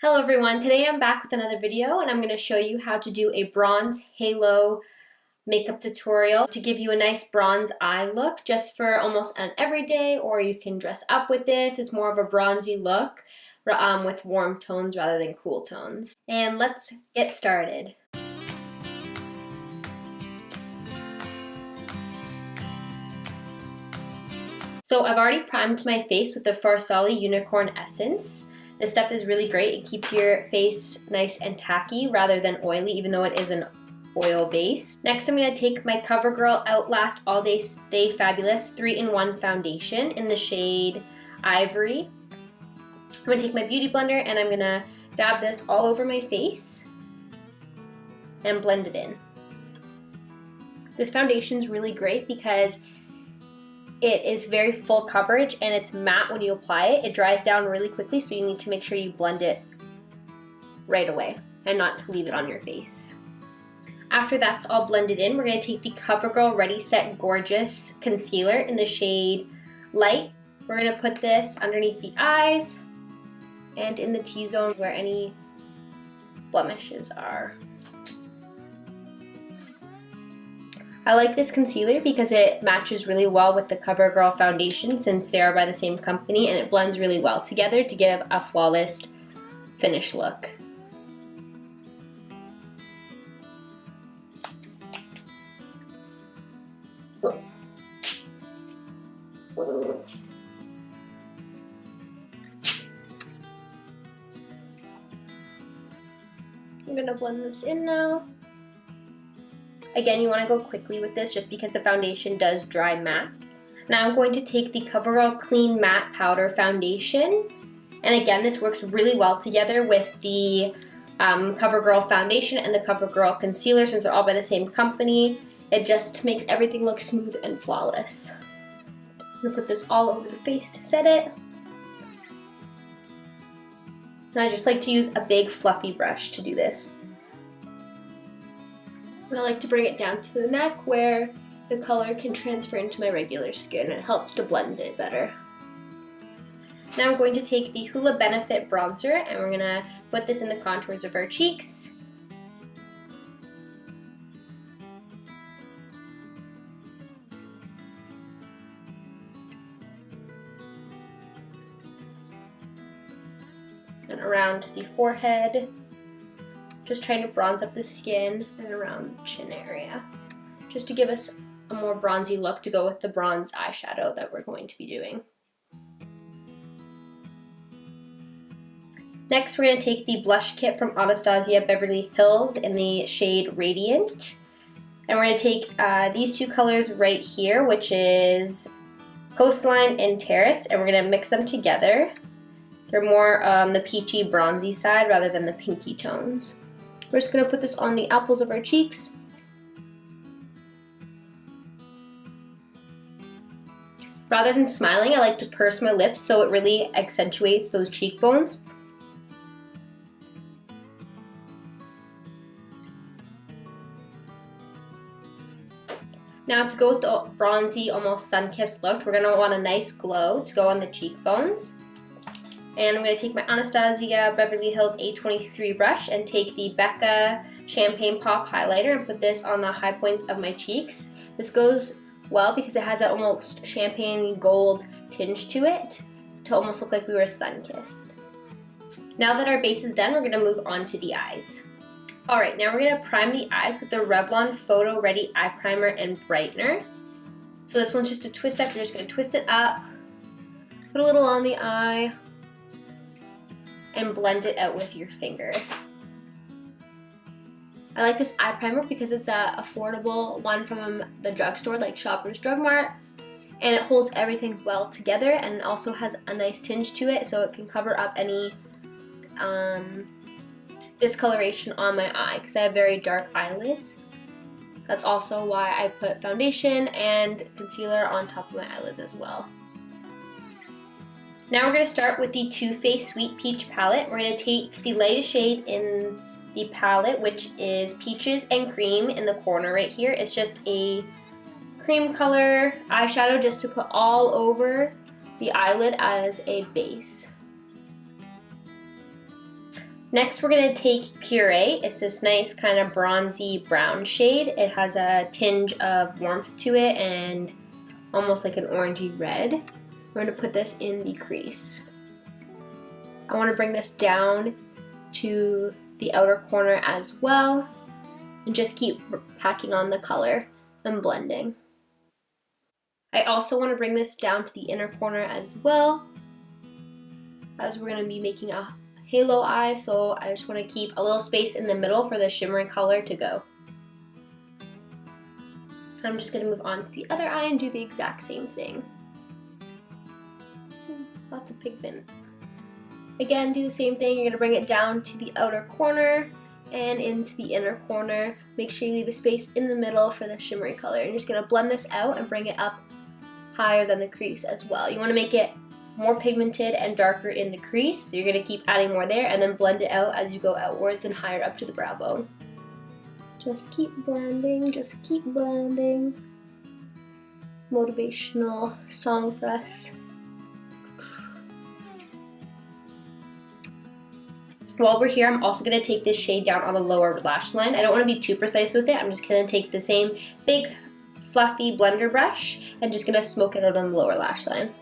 Hello everyone, today I'm back with another video and I'm going to show you how to do a bronze halo makeup tutorial to give you a nice bronze eye look just for almost an everyday, or you can dress up with this. It's more of a bronzy look with warm tones rather than cool tones. And let's get started. So I've already primed my face with the Farsali Unicorn Essence. This stuff is really great. It keeps your face nice and tacky rather than oily, even though it is an oil base. Next, I'm going to take my Covergirl Outlast All Day Stay Fabulous 3-in-1 foundation in the shade Ivory. I'm going to take my beauty blender and I'm going to dab this all over my face and blend it in. This foundation is really great because it is very full coverage and it's matte when you apply it. It dries down really quickly, so you need to make sure you blend it right away and not to leave it on your face. After that's all blended in, we're going to take the Covergirl Ready Set Gorgeous Concealer in the shade Light. We're going to put this underneath the eyes and in the T-zone where any blemishes are. I like this concealer because it matches really well with the Covergirl foundation since they are by the same company, and it blends really well together to give a flawless finish look. I'm gonna blend this in now. Again, you want to go quickly with this just because the foundation does dry matte. Now I'm going to take the Covergirl Clean Matte Powder Foundation. And again, this works really well together with the Covergirl Foundation and the Covergirl Concealer since they're all by the same company. It just makes everything look smooth and flawless. I'm going to put this all over the face to set it. And I just like to use a big fluffy brush to do this. And I like to bring it down to the neck where the color can transfer into my regular skin. It helps to blend it better. Now I'm going to take the Hoola Benefit Bronzer and we're going to put this in the contours of our cheeks. And around the forehead. Just trying to bronze up the skin and around the chin area, just to give us a more bronzy look to go with the bronze eyeshadow that we're going to be doing. Next, we're going to take the blush kit from Anastasia Beverly Hills in the shade Radiant. And we're going to take these two colors right here, which is Coastline and Terrace, and we're going to mix them together. They're more on the peachy bronzy side rather than the pinky tones. We're just going to put this on the apples of our cheeks. Rather than smiling, I like to purse my lips so it really accentuates those cheekbones. Now to go with the bronzy, almost sun-kissed look, we're going to want a nice glow to go on the cheekbones. And I'm going to take my Anastasia Beverly Hills A23 brush and take the Becca Champagne Pop Highlighter and put this on the high points of my cheeks. This goes well because it has that almost champagne gold tinge to it to almost look like we were sun-kissed. Now that our base is done, we're going to move on to the eyes. Alright, now we're going to prime the eyes with the Revlon Photoready Eye Primer and Brightener. So this one's just a twist up. You're just going to twist it up, put a little on the eye, and blend it out with your finger. I like this eye primer because it's an affordable one from the drugstore like Shoppers Drug Mart, and it holds everything well together and also has a nice tinge to it so it can cover up any discoloration on my eye because I have very dark eyelids. That's also why I put foundation and concealer on top of my eyelids as well. Now we're going to start with the Toofaced Sweet Peach palette. We're going to take the lightest shade in the palette, which is Peaches and Cream in the corner right here. It's just a cream color eyeshadow just to put all over the eyelid as a base. Next, we're going to take Puree. It's this nice kind of bronzy brown shade. It has a tinge of warmth to it and almost like an orangey red. We're going to put this in the crease. I want to bring this down to the outer corner as well and just keep packing on the color and blending. I also want to bring this down to the inner corner as well, as we're going to be making a halo eye, so I just want to keep a little space in the middle for the shimmery color to go. I'm just going to move on to the other eye and do the exact same thing. Lots of pigment. Again, do the same thing. You're going to bring it down to the outer corner and into the inner corner. Make sure you leave a space in the middle for the shimmery color. You're just going to blend this out and bring it up higher than the crease as well. You want to make it more pigmented and darker in the crease, so you're going to keep adding more there and then blend it out as you go outwards and higher up to the brow bone. Just keep blending, just keep blending. Motivational song for us. While we're here, I'm also going to take this shade down on the lower lash line. I don't want to be too precise with it. I'm just going to take the same big fluffy blender brush and just going to smoke it out on the lower lash line.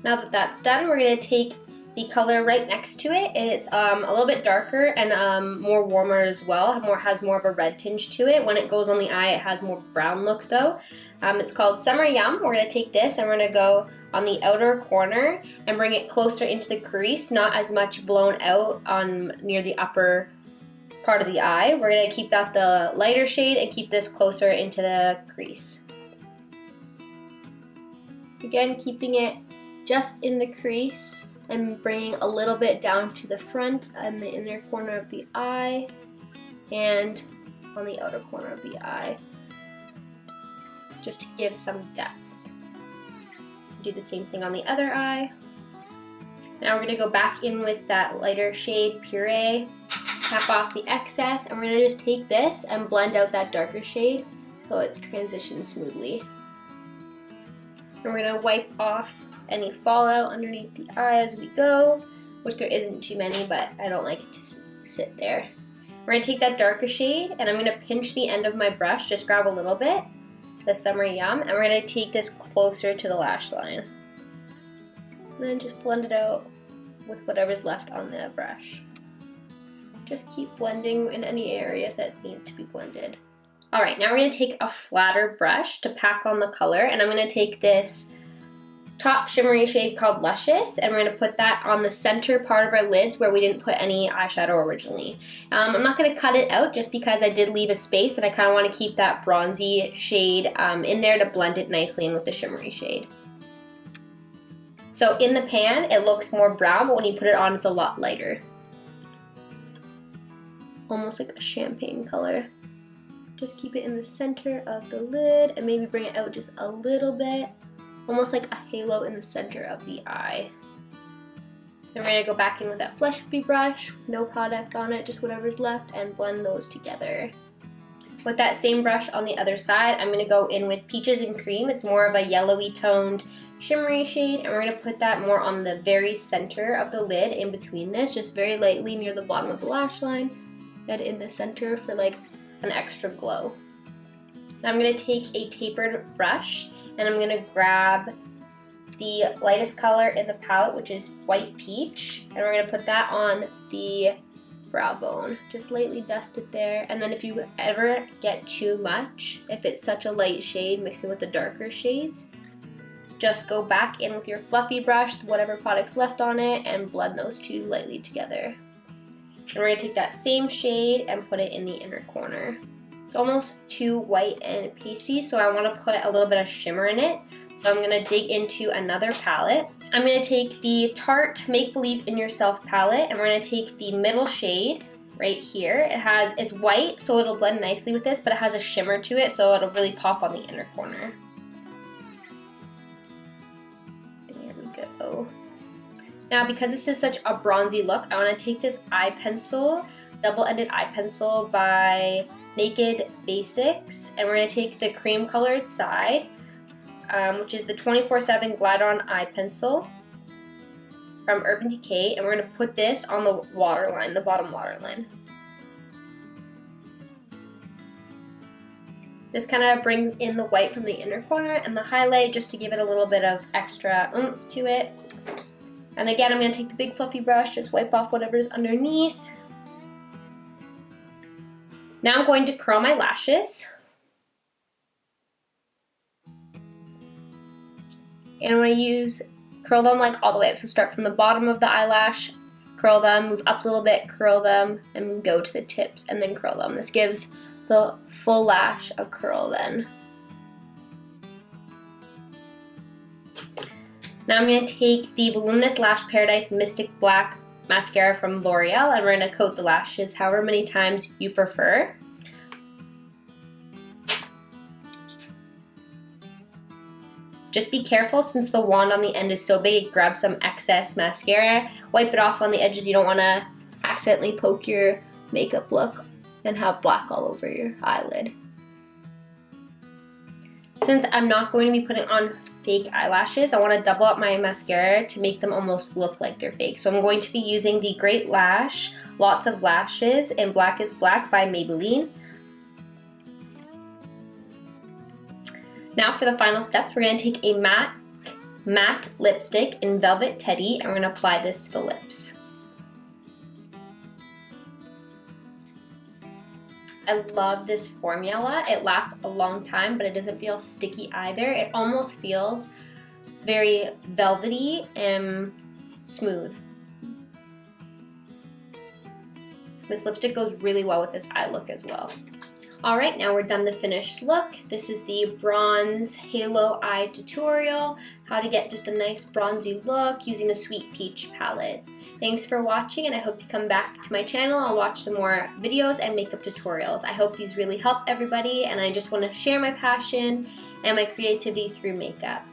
Now that that's done, we're going to take the color right next to it. It's a little bit darker and more warmer as well. Has more of a red tinge to it. When it goes on the eye, it has more brown look though. It's called Summer Yum. We're going to take this and we're going to go on the outer corner and bring it closer into the crease, not as much blown out on near the upper part of the eye. We're going to keep that the lighter shade and keep this closer into the crease. Again, keeping it just in the crease and bringing a little bit down to the front and the inner corner of the eye and on the outer corner of the eye, just to give some depth. Do the same thing on the other eye. Now we're going to go back in with that lighter shade Puree, tap off the excess, and we're going to just take this and blend out that darker shade so it's transitioned smoothly. And we're going to wipe off any fallout underneath the eye as we go, which there isn't too many, but I don't like it to sit there. We're going to take that darker shade and I'm going to pinch the end of my brush, just grab a little bit, the Summer Yum, and we're going to take this closer to the lash line. And then just blend it out with whatever's left on the brush. Just keep blending in any areas that need to be blended. Alright, now we're going to take a flatter brush to pack on the color, and I'm going to take this top shimmery shade called Luscious, and we're going to put that on the center part of our lids where we didn't put any eyeshadow originally. I'm not going to cut it out just because I did leave a space and I kind of want to keep that bronzy shade in there to blend it nicely in with the shimmery shade. So in the pan it looks more brown, but when you put it on it's a lot lighter. Almost like a champagne color. Just keep it in the center of the lid and maybe bring it out just a little bit. Almost like a halo in the center of the eye. Then we're going to go back in with that fluffy brush, no product on it, just whatever's left, and blend those together. With that same brush on the other side, I'm going to go in with Peaches and Cream. It's more of a yellowy toned shimmery shade, and we're going to put that more on the very center of the lid in between this, just very lightly near the bottom of the lash line and in the center for like an extra glow. Now I'm going to take a tapered brush and I'm going to grab the lightest color in the palette, which is White Peach, and we're going to put that on the brow bone. Just lightly dust it there, and then if you ever get too much, if it's such a light shade mixing with the darker shades, just go back in with your fluffy brush, whatever product's left on it, and blend those two lightly together. And we're going to take that same shade and put it in the inner corner. It's almost too white and pasty, so I want to put a little bit of shimmer in it. So I'm going to dig into another palette. I'm going to take the Tarte Make Believe in Yourself palette, and we're going to take the middle shade right here. It's white, so it'll blend nicely with this, but it has a shimmer to it, so it'll really pop on the inner corner. There we go. Now, because this is such a bronzy look, I want to take this eye pencil, double-ended eye pencil by Naked Basics, and we're going to take the cream colored side, which is the 24/7 Glide On Eye Pencil, from Urban Decay, and we're going to put this on the waterline, the bottom waterline. This kind of brings in the white from the inner corner and the highlight just to give it a little bit of extra oomph to it. And again, I'm going to take the big fluffy brush, just wipe off whatever's underneath. Now I'm going to curl my lashes. And I'm going to curl them like all the way up. So start from the bottom of the eyelash, curl them, move up a little bit, curl them, and go to the tips and then curl them. This gives the full lash a curl then. Now I'm going to take the Voluminous Lash Paradise Mystic Black Mascara from L'Oreal, and we're going to coat the lashes however many times you prefer. Just be careful, since the wand on the end is so big, grab some excess mascara, wipe it off on the edges. You don't want to accidentally poke your makeup look and have black all over your eyelid. Since I'm not going to be putting on fake eyelashes, I want to double up my mascara to make them almost look like they're fake. So I'm going to be using the Great Lash Lots of Lashes in Blackest Black by Maybelline. Now for the final steps, we're going to take a matte lipstick in Velvet Teddy, and we're going to apply this to the lips. I love this formula. It lasts a long time, but it doesn't feel sticky either. It almost feels very velvety and smooth. This lipstick goes really well with this eye look as well. Alright, now we're done the finished look. This is the bronze halo eye tutorial, how to get just a nice bronzy look using the Sweet Peach palette. Thanks for watching, and I hope you come back to my channel and watch some more videos and makeup tutorials. I hope these really help everybody, and I just want to share my passion and my creativity through makeup.